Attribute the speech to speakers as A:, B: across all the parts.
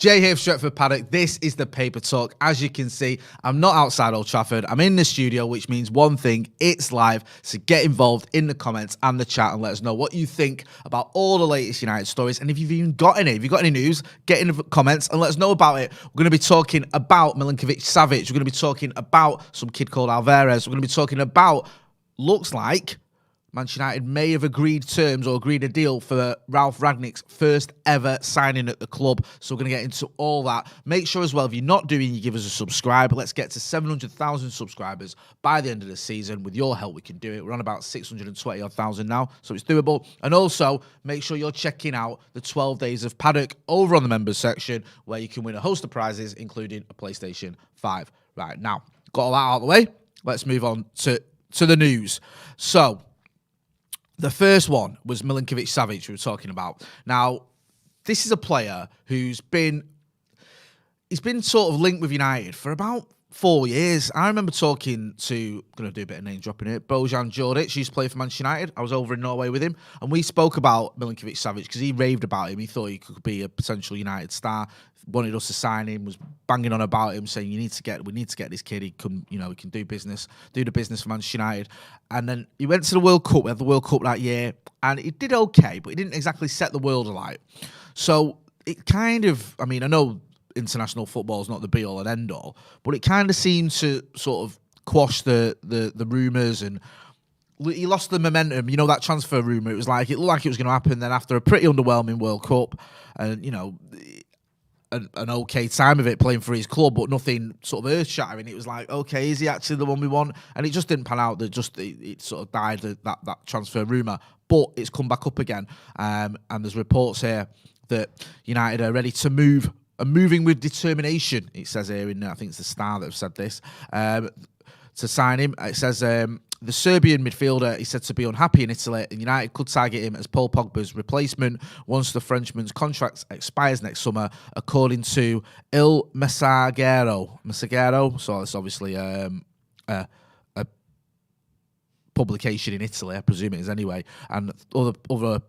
A: Jay here for Stretford, Paddock. This is the Paper Talk. As you can see, I'm not outside Old Trafford. I'm in the studio, which means one thing, it's live. So get involved in the comments and the chat and let us know what you think about all the latest United stories. And if you've even got any, if you've got any news, get in the comments and let us know about it. We're going to be talking about Milinkovic-Savic. We're going to be talking about some kid called Alvarez. We're going to be talking about, looks like, Manchester United may have agreed terms or agreed a deal for Ralf Rangnick's first ever signing at the club. So we're going to get into all that. Make sure as well, if you're not doing, you give us a subscribe. Let's get to 700,000 subscribers by the end of the season. With your help, we can do it. We're on about 620,000 now, so it's doable. And also, make sure you're checking out the 12 Days of Paddock over on the members section, where you can win a host of prizes, including a PlayStation 5. Right, now, got all that out of the way. Let's move on to the news. So, the first one was Milinkovic-Savic we were talking about. Now, this is a player who's been sort of linked with United for about 4 years. I remember talking to, going to do a bit of name dropping here, Bojan Djordjic, used to play for Manchester United. I was over in Norway with him, and we spoke about Milinkovic-Savic because he raved about him. He thought he could be a potential United star. Wanted us to sign him, was banging on about him, saying we need to get this kid. He can, he can do the business for Manchester United. And then he went to the World Cup. We had the World Cup that year, and he did okay, but he didn't exactly set the world alight. So it kind of, I know international football is not the be all and end all, but it kind of seemed to sort of quash the rumours, and he lost the momentum. That transfer rumour, it looked like it was going to happen. Then after a pretty underwhelming World Cup, and an okay time of it playing for his club, but nothing sort of earth-shattering. It was like, okay, is he actually the one we want? And it just didn't pan out. It sort of died, that transfer rumour. But it's come back up again. And there's reports here that United are ready to move, and moving with determination, it says here, I think it's the Star that have said this, to sign him. It says, the Serbian midfielder is said to be unhappy in Italy, and United could target him as Paul Pogba's replacement once the Frenchman's contract expires next summer, according to Il Messaggero. So it's obviously a publication in Italy, I presume it is anyway, and other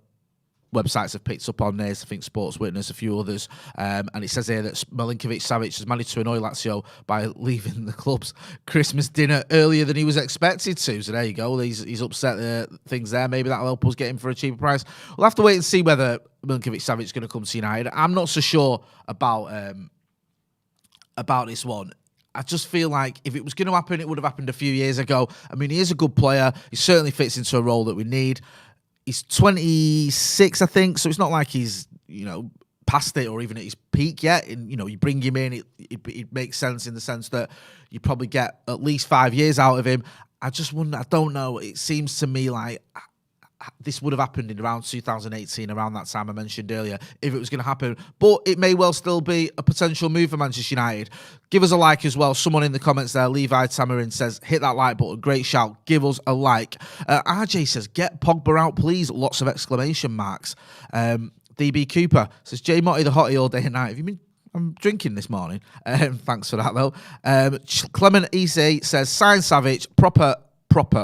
A: websites have picked up on this. I think Sports Witness, a few others. And it says here that Milinkovic-Savic has managed to annoy Lazio by leaving the club's Christmas dinner earlier than he was expected to. So there you go. He's upset things there. Maybe that'll help us get him for a cheaper price. We'll have to wait and see whether Milinkovic-Savic is going to come to United. I'm not so sure about this one. I just feel like if it was going to happen, it would have happened a few years ago. He is a good player. He certainly fits into a role that we need. He's 26, I think, so it's not like he's, past it or even at his peak yet. And, you bring him in, it makes sense in the sense that you probably get at least 5 years out of him. I don't know. It seems to me like this would have happened in around 2018, around that time I mentioned earlier, if it was going to happen. But it may well still be a potential move for Manchester United. Give us a like as well. Someone in the comments there, Levi Tamarin, says, hit that like button. Great shout. Give us a like. RJ says, get Pogba out, please. Lots of exclamation marks. DB Cooper says, Jay Motti the hottie all day and night. Have you been... I'm drinking this morning. Thanks for that, though. Clement EC says, sign Savic, proper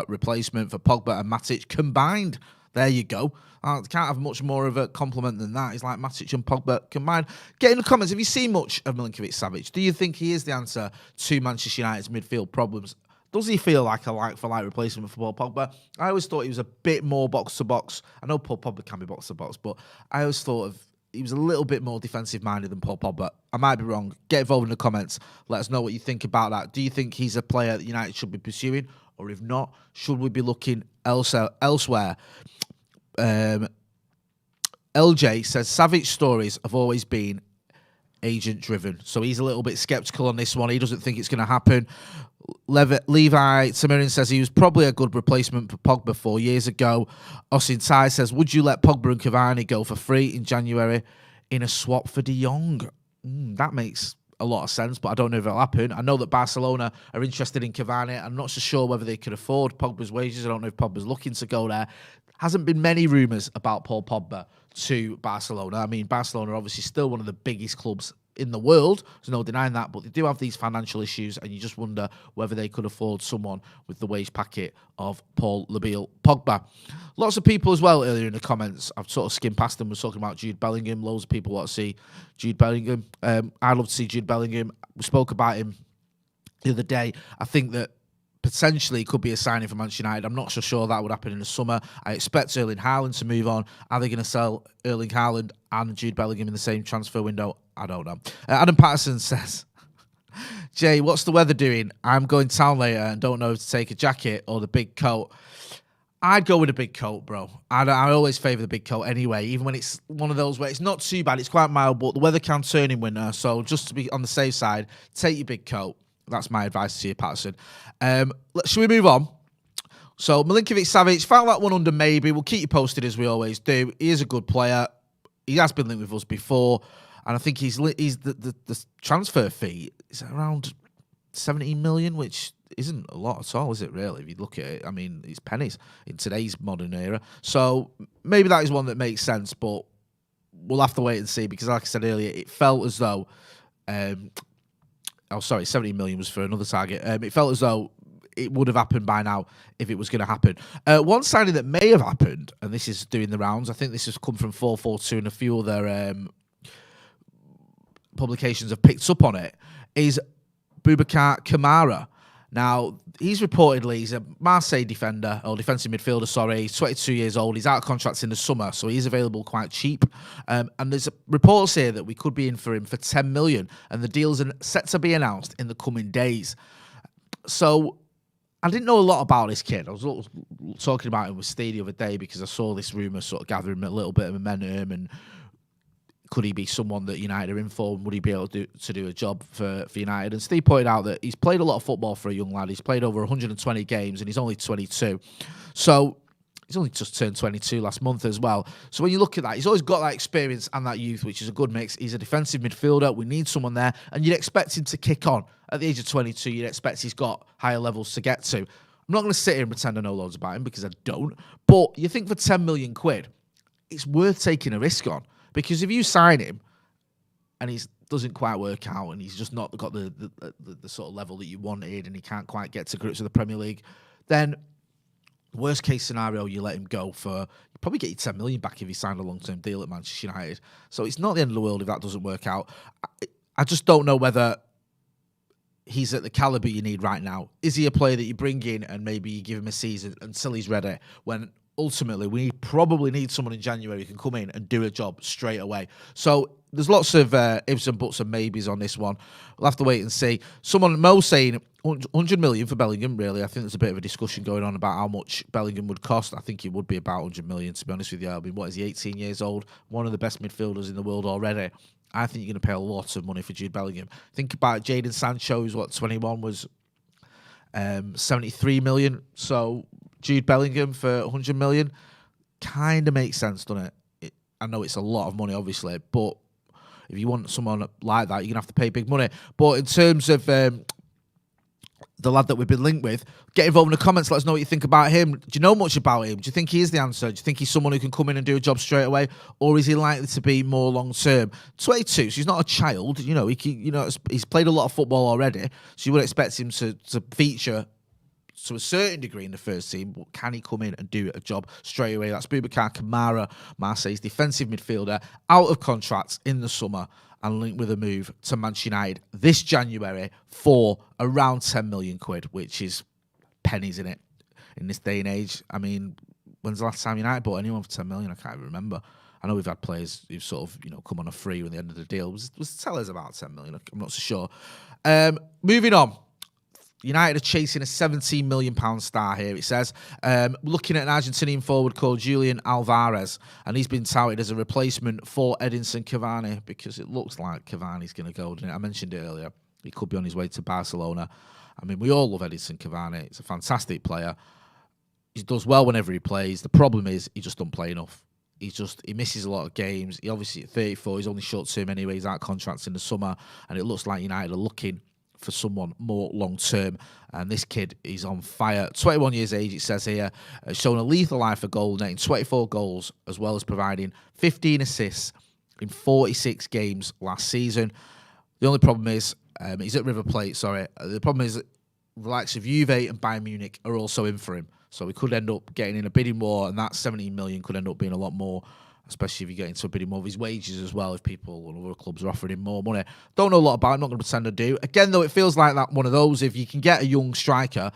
A: replacement for Pogba and Matic combined. There you go. Can't have much more of a compliment than that. It's like Matic and Pogba combined. Get in the comments. Have you seen much of Milinkovic-Savic? Do you think he is the answer to Manchester United's midfield problems? Does he feel like a like-for-like replacement for Paul Pogba? I always thought he was a bit more box-to-box. I know Paul Pogba can be box-to-box, but I always thought he was a little bit more defensive-minded than Paul Pogba. I might be wrong. Get involved in the comments. Let us know what you think about that. Do you think he's a player that United should be pursuing? Or if not, should we be looking elsewhere? LJ says, Savic's stories have always been agent-driven. So he's a little bit sceptical on this one. He doesn't think it's going to happen. Levi Samirin says he was probably a good replacement for Pogba 4 years ago. Osin Tai says, would you let Pogba and Cavani go for free in January in a swap for De Jong? That makes a lot of sense, but I don't know if it'll happen. I know that Barcelona are interested in Cavani. I'm not so sure whether they could afford Pogba's wages. I don't know if Pogba's looking to go there. Hasn't been many rumours about Paul Pogba to Barcelona. Barcelona are obviously still one of the biggest clubs in the world. There's no denying that, but they do have these financial issues, and you just wonder whether they could afford someone with the wage packet of Paul Labille Pogba. Lots of people as well earlier in the comments, I've sort of skimmed past them, was talking about Jude Bellingham. Loads of people want to see Jude Bellingham. I'd love to see Jude Bellingham. We spoke about him the other day. I think that potentially could be a signing for Manchester United. I'm not so sure that would happen in the summer. I expect Erling Haaland to move on. Are they going to sell Erling Haaland and Jude Bellingham in the same transfer window? I don't know. Adam Patterson says, Jay, what's the weather doing? I'm going town later and don't know if to take a jacket or the big coat. I'd go with a big coat, bro. I always favour the big coat anyway, even when it's one of those where it's not too bad, it's quite mild, but the weather can turn in winter. So just to be on the safe side, take your big coat. That's my advice to you, Patterson. Should we move on? So, Milinkovic-Savic, found that one under maybe. We'll keep you posted as we always do. He is a good player. He has been linked with us before. And I think he's the transfer fee is around 17 million, which isn't a lot at all, is it, really? If you look at it, I mean, it's pennies in today's modern era. So, maybe that is one that makes sense, but we'll have to wait and see because, like I said earlier, it felt as though... 17 million was for another target. It felt as though it would have happened by now if it was going to happen. One signing that may have happened, and this is doing the rounds, I think this has come from 442 and a few other publications have picked up on it, is Boubacar Kamara. Now, he's a Marseille defender, or defensive midfielder, sorry. He's 22 years old. He's out of contract in the summer, so he's available quite cheap. And there's reports here that we could be in for him for 10 million, and the deal's set to be announced in the coming days. So, I didn't know a lot about this kid. I was talking about him with Steve the other day because I saw this rumour sort of gathering a little bit of momentum, and could he be someone that United are in for? Would he be able to do a job for United? And Steve pointed out that he's played a lot of football for a young lad. He's played over 120 games, and he's only 22. So he's only just turned 22 last month as well. So when you look at that, he's always got that experience and that youth, which is a good mix. He's a defensive midfielder. We need someone there. And you'd expect him to kick on. At the age of 22, you'd expect he's got higher levels to get to. I'm not going to sit here and pretend I know loads about him because I don't. But you think for 10 million quid, it's worth taking a risk on. Because if you sign him and he doesn't quite work out and he's just not got the sort of level that you wanted and he can't quite get to grips with the Premier League, then worst case scenario, you let him go for, you probably get your 10 million back if you signed a long-term deal at Manchester United. So it's not the end of the world if that doesn't work out. I just don't know whether he's at the calibre you need right now. Is he a player that you bring in and maybe you give him a season until he's ready, when ultimately we probably need someone in January who can come in and do a job straight away? So there's lots of ifs and buts and maybes on this one. We'll have to wait and see. Mo saying 100 million for Bellingham, really. I think there's a bit of a discussion going on about how much Bellingham would cost. I think it would be about 100 million, to be honest with you. I mean, what is he, 18 years old? One of the best midfielders in the world already. I think you're going to pay a lot of money for Jude Bellingham. Think about Jadon Sancho, who's 21, was 73 million. So Jude Bellingham for 100 million kind of makes sense, doesn't it? I know it's a lot of money, obviously, but if you want someone like that, you're going to have to pay big money. But in terms of the lad that we've been linked with, get involved in the comments. Let us know what you think about him. Do you know much about him? Do you think he is the answer? Do you think he's someone who can come in and do a job straight away? Or is he likely to be more long-term? 22, so he's not a child. You know, he's played a lot of football already, so you would expect him to feature to a certain degree in the first team, but can he come in and do a job straight away? That's Boubacar Kamara, Marseille's defensive midfielder, out of contract in the summer and linked with a move to Manchester United this January for around 10 million quid, which is pennies in it in this day and age. I mean, when's the last time United bought anyone for 10 million? I can't even remember. I know we've had players who've sort of, come on a free at the end of the deal. Was Tellers about 10 million? I'm not so sure. Moving on. United are chasing a £17 million star here, it says. Looking at an Argentinian forward called Julian Alvarez, and he's been touted as a replacement for Edinson Cavani because it looks like Cavani's going to go, doesn't it? I mentioned it earlier. He could be on his way to Barcelona. I mean, we all love Edinson Cavani. He's a fantastic player. He does well whenever he plays. The problem is he just doesn't play enough. He misses a lot of games. He obviously at 34, he's only short term anyway. He's out contracts in the summer, and it looks like United are looking for someone more long-term. And this kid is on fire. 21 years age, it says here, shown a lethal eye for goal, netting 24 goals, as well as providing 15 assists in 46 games last season. The only problem is, he's at River Plate, sorry. The problem is that the likes of Juve and Bayern Munich are also in for him. So we could end up getting in a bidding war, and that 17 million could end up being a lot more, especially if you get into a bidding war of his wages as well, if people and other clubs are offering him more money. Don't know a lot about him, not going to pretend I do. Again, though, it feels like that one of those, if you can get a young striker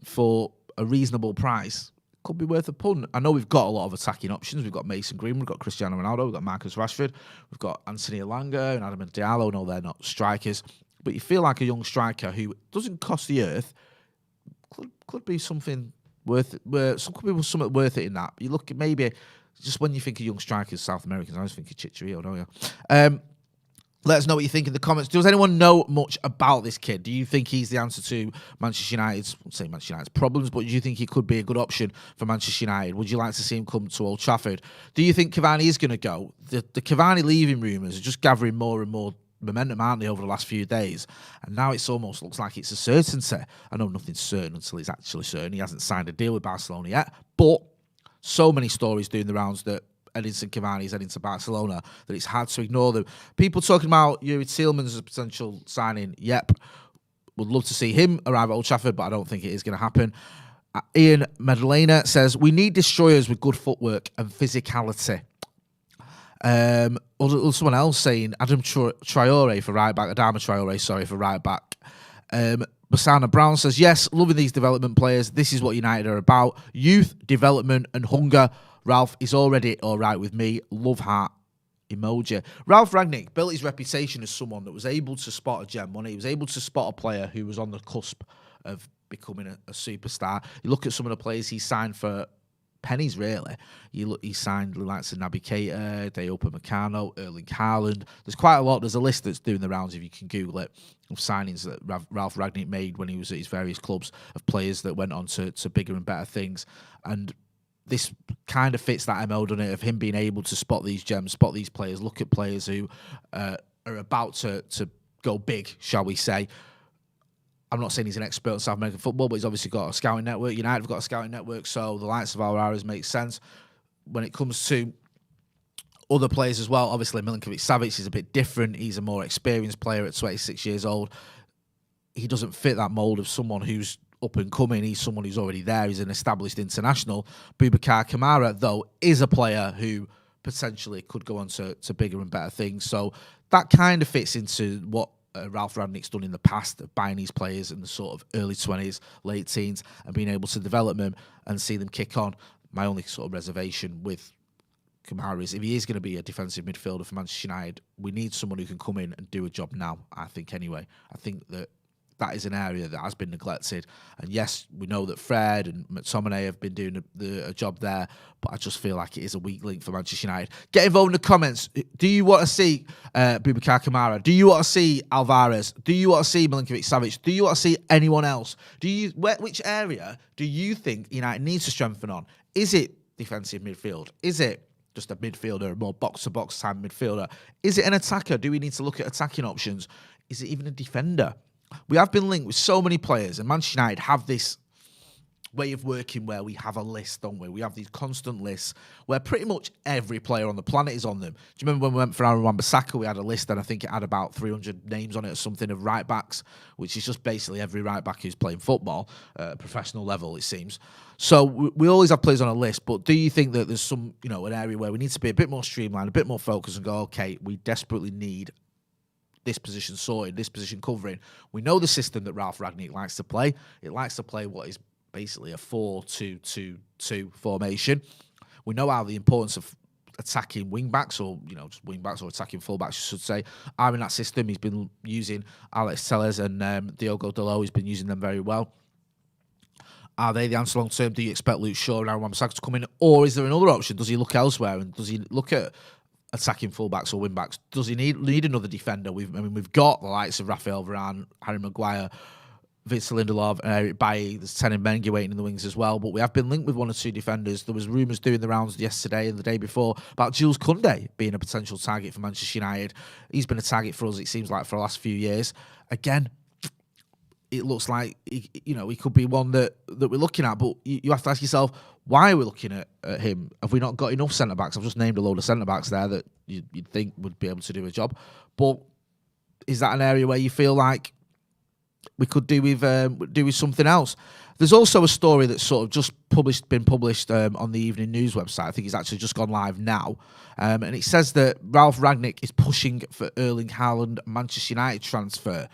A: for a reasonable price, could be worth a punt. I know we've got a lot of attacking options. We've got Mason Greenwood, we've got Cristiano Ronaldo, we've got Marcus Rashford, we've got Anthony Elanga and Adam Diallo. No, they're not strikers. But you feel like a young striker who doesn't cost the earth could be something worth it. Could be something worth it in that. You look at maybe just when you think of young strikers, South Americans, I always think of Chicharito, don't you? Let us know what you think in the comments. Does anyone know much about this kid? Do you think he's the answer to Manchester United's, I won't say Manchester United's problems, but do you think he could be a good option for Manchester United? Would you like to see him come to Old Trafford? Do you think Cavani is going to go? The Cavani leaving rumours are just gathering more and more momentum, aren't they, over the last few days? And now it's almost looks like it's a certainty. I know nothing's certain until it's actually certain. He hasn't signed a deal with Barcelona yet, but so many stories doing the rounds that Edinson Cavani is heading to Barcelona that it's hard to ignore them. People talking about Yuri Tielemans as a potential signing. Yep, would love to see him arrive at Old Trafford, but I don't think it is going to happen. Ian Medellina says, we need destroyers with good footwork and physicality. Someone else saying Adam Traore for right back. Adama Traore, sorry, for right back. Basana Brown says, yes, loving these development players. This is what United are about. Youth, development and hunger. Ralf is already all right with me. Love heart emoji. Ralf Rangnick built his reputation as someone that was able to spot a gem when he was able to spot a player who was on the cusp of becoming a superstar. You look at some of the players he signed for pennies, really. He signed the likes of Naby Keita, Dayot Upamecano, Erling Haaland. There's quite a lot. There's a list that's doing the rounds, if you can Google it, of signings that Ralf Rangnick made when he was at his various clubs, of players that went on to bigger and better things. And this kind of fits that MO, doesn't it, of him being able to spot these gems, spot these players, look at players who are about to go big, shall we say. I'm not saying he's an expert on South American football, but he's obviously got a scouting network. United have got a scouting network, so the likes of Alvarez makes sense. When it comes to other players as well, obviously Milinkovic-Savic is a bit different. He's a more experienced player at 26 years old. He doesn't fit that mould of someone who's up and coming. He's someone who's already there. He's an established international. Boubacar Kamara, though, is a player who potentially could go on to bigger and better things. So that kind of fits into what Ralf Rangnick's done in the past, of buying these players in the sort of early 20s, late teens, and being able to develop them and see them kick on. My only sort of reservation with Kamara is if he is going to be a defensive midfielder for Manchester United, we need someone who can come in and do a job now, I think, anyway. I think that is an area that has been neglected. And yes, we know that Fred and McTominay have been doing a job there, but I just feel like it is a weak link for Manchester United. Get involved in the comments. Do you want to see Boubacar Kamara? Do you want to see Alvarez? Do you want to see Milinkovic-Savic? Do you want to see anyone else? Which area do you think United needs to strengthen on? Is it defensive midfield? Is it just a midfielder, a more box-to-box type midfielder? Is it an attacker? Do we need to look at attacking options? Is it even a defender? We have been linked with so many players, and Manchester United have this way of working where we have a list, don't we? We have these constant lists where pretty much every player on the planet is on them. Do you remember when we went for Aaron Wan-Bissaka, we had a list, and I think it had about 300 names on it or something of right-backs, which is just basically every right-back who's playing football at a professional level, it seems. So we always have players on a list, but do you think that there's some, an area where we need to be a bit more streamlined, a bit more focused and go, okay, we desperately need this position sorted, this position covering? We know the system that Ralf Rangnick likes to play. It likes to play what is basically a 4-2-2-2 formation. We know how the importance of attacking wing-backs, or, just wing-backs or attacking full-backs, I should say, are in that system. He's been using Alex Telles and Diogo Dalot. He's been using them very well. Are they the answer long-term? Do you expect Luke Shaw and Aaron Wan-Bissaka to come in? Or is there another option? Does he look elsewhere? And does he look at attacking fullbacks or wing-backs? Does he need another defender? We've got the likes of Raphael Varane, Harry Maguire, Victor Lindelof, and Eric Bailly. There's Tenan Mengi waiting in the wings as well. But we have been linked with one or two defenders. There was rumours doing the rounds yesterday and the day before about Jules Koundé being a potential target for Manchester United. He's been a target for us, it seems like, for the last few years. Again, it looks like he could be one that we're looking at, but you have to ask yourself, why are we looking at him? Have we not got enough centre-backs? I've just named a load of centre-backs there that you'd think would be able to do a job. But is that an area where you feel like we could do with something else? There's also a story that's sort of just been published on the Evening News website. I think it's actually just gone live now. And it says that Ralf Rangnick is pushing for Erling Haaland Manchester United transfer.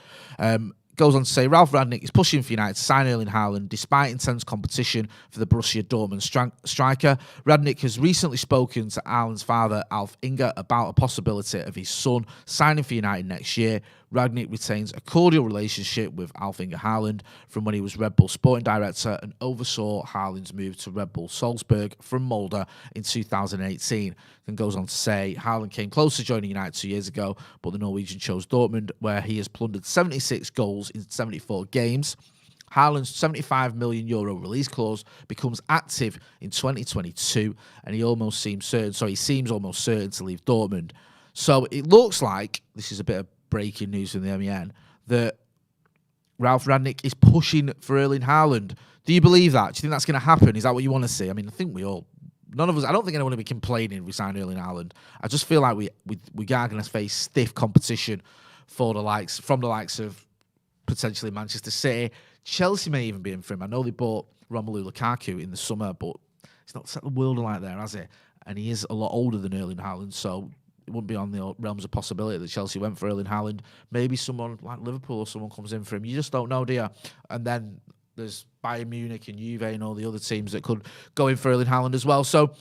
A: Goes on to say, Ralf Rangnick is pushing for United to sign Erling Haaland despite intense competition for the Borussia Dortmund striker. Rangnick has recently spoken to Haaland's father, Alf Inge, about a possibility of his son signing for United next year. Rangnick retains a cordial relationship with Alf Inge Haaland from when he was Red Bull sporting director and oversaw Haaland's move to Red Bull Salzburg from Molde in 2018. Then goes on to say, Haaland came close to joining United 2 years ago, but the Norwegian chose Dortmund, where he has plundered 76 goals in 74 games. Haaland's €75 million release clause becomes active in 2022, and he seems almost certain to leave Dortmund. So it looks like, this is a bit of breaking news from the MEN, that Ralf Rangnick is pushing for Erling Haaland. Do you believe that? Do you think that's going to happen? Is that what you want to see? I mean, I think none of us, I don't think anyone will be complaining if we sign Erling Haaland. I just feel like we are going to face stiff competition from the likes of potentially Manchester City. Chelsea may even be in for him. I know they bought Romelu Lukaku in the summer, but he's not set the world alight there, has he? And he is a lot older than Erling Haaland, so it wouldn't be on the realms of possibility that Chelsea went for Erling Haaland. Maybe someone like Liverpool or someone comes in for him. You just don't know, do you? And then there's Bayern Munich and Juve and all the other teams that could go in for Erling Haaland as well. So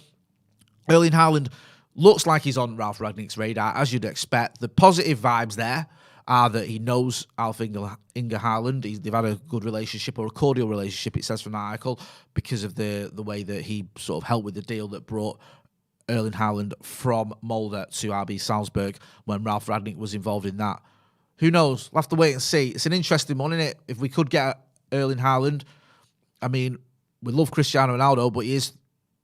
A: Erling Haaland looks like he's on Ralf Rangnick's radar, as you'd expect. The positive vibes there are that he knows Alf Inge Haaland. They've had a good relationship, or a cordial relationship, it says from that article, because of the way that he sort of helped with the deal that brought Erling Haaland from Molde to RB Salzburg when Ralf Rangnick was involved in that. Who knows? We'll have to wait and see. It's an interesting one, isn't it? If we could get Erling Haaland, I mean, we love Cristiano Ronaldo, but he is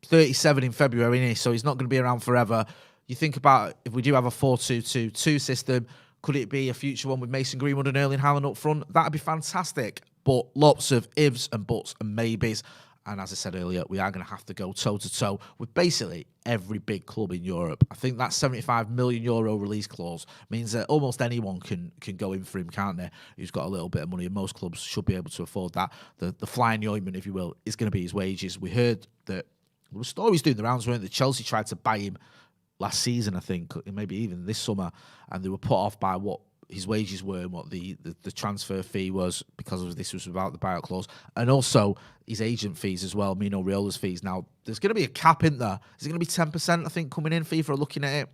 A: 37 in February, isn't he? So he's not going to be around forever. You think about if we do have a 4-2-2-2 system, could it be a future one with Mason Greenwood and Erling Haaland up front? That'd be fantastic. But lots of ifs and buts and maybes. And as I said earlier, we are going to have to go toe-to-toe with basically every big club in Europe. I think that €75 million release clause means that almost anyone can go in for him, can't they? Who's got a little bit of money, and most clubs should be able to afford that. The fly in the ointment, if you will, is going to be his wages. We heard that there were stories doing the rounds, weren't they? Chelsea tried to buy him last season, I think, maybe even this summer, and they were put off by what his wages were and what the transfer fee was, because this was without the buyout clause, and also his agent fees as well, Mino Raiola's fees. Now, there's going to be a cap in there. Is it going to be 10%, I think, coming in? FIFA are looking at it.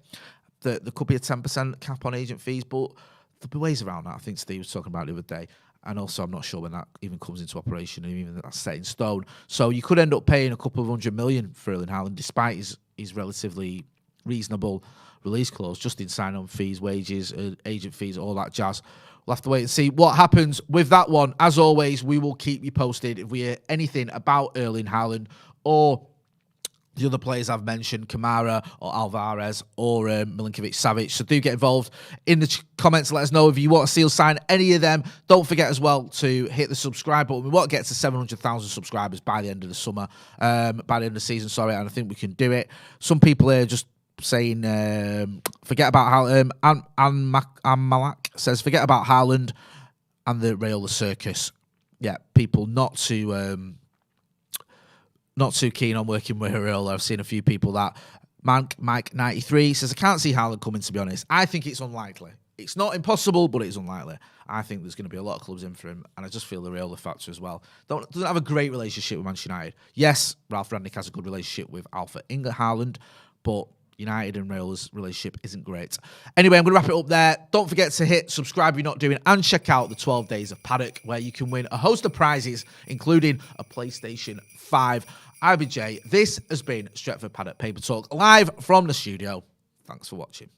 A: There could be a 10% cap on agent fees, but there'll be ways around that. I think Steve was talking about it the other day. And also, I'm not sure when that even comes into operation, and even that's set in stone. So you could end up paying a couple of $100 million for Erling Haaland, despite his relatively reasonable release clause, just in sign-on fees, wages, agent fees, all that jazz. We'll have to wait and see what happens with that one. As always, we will keep you posted if we hear anything about Erling Haaland or the other players I've mentioned, Kamara or Alvarez or Milinkovic-Savic. So do get involved in the comments. Let us know if you want to see us sign any of them. Don't forget as well to hit the subscribe button. We want to get to 700,000 subscribers by the end of the summer, by the end of the season, sorry, and I think we can do it. Some people here just saying, forget about Haaland. And Malak says, forget about Haaland and the Raiola circus. Yeah, people not too keen on working with Raiola. I've seen a few people that. Mike93 says, I can't see Haaland coming, to be honest. I think it's unlikely. It's not impossible, but it's unlikely. I think there's going to be a lot of clubs in for him, and I just feel the Raiola factor as well. Doesn't have a great relationship with Manchester United. Yes, Ralf Rangnick has a good relationship with Alpha Inge Haaland, but United and Raiola's relationship isn't great. Anyway, I'm going to wrap it up there. Don't forget to hit subscribe if you're not doing, and check out the 12 Days of Paddock, where you can win a host of prizes, including a PlayStation 5. I've been Jay. This has been Stretford Paddock Paper Talk, live from the studio. Thanks for watching.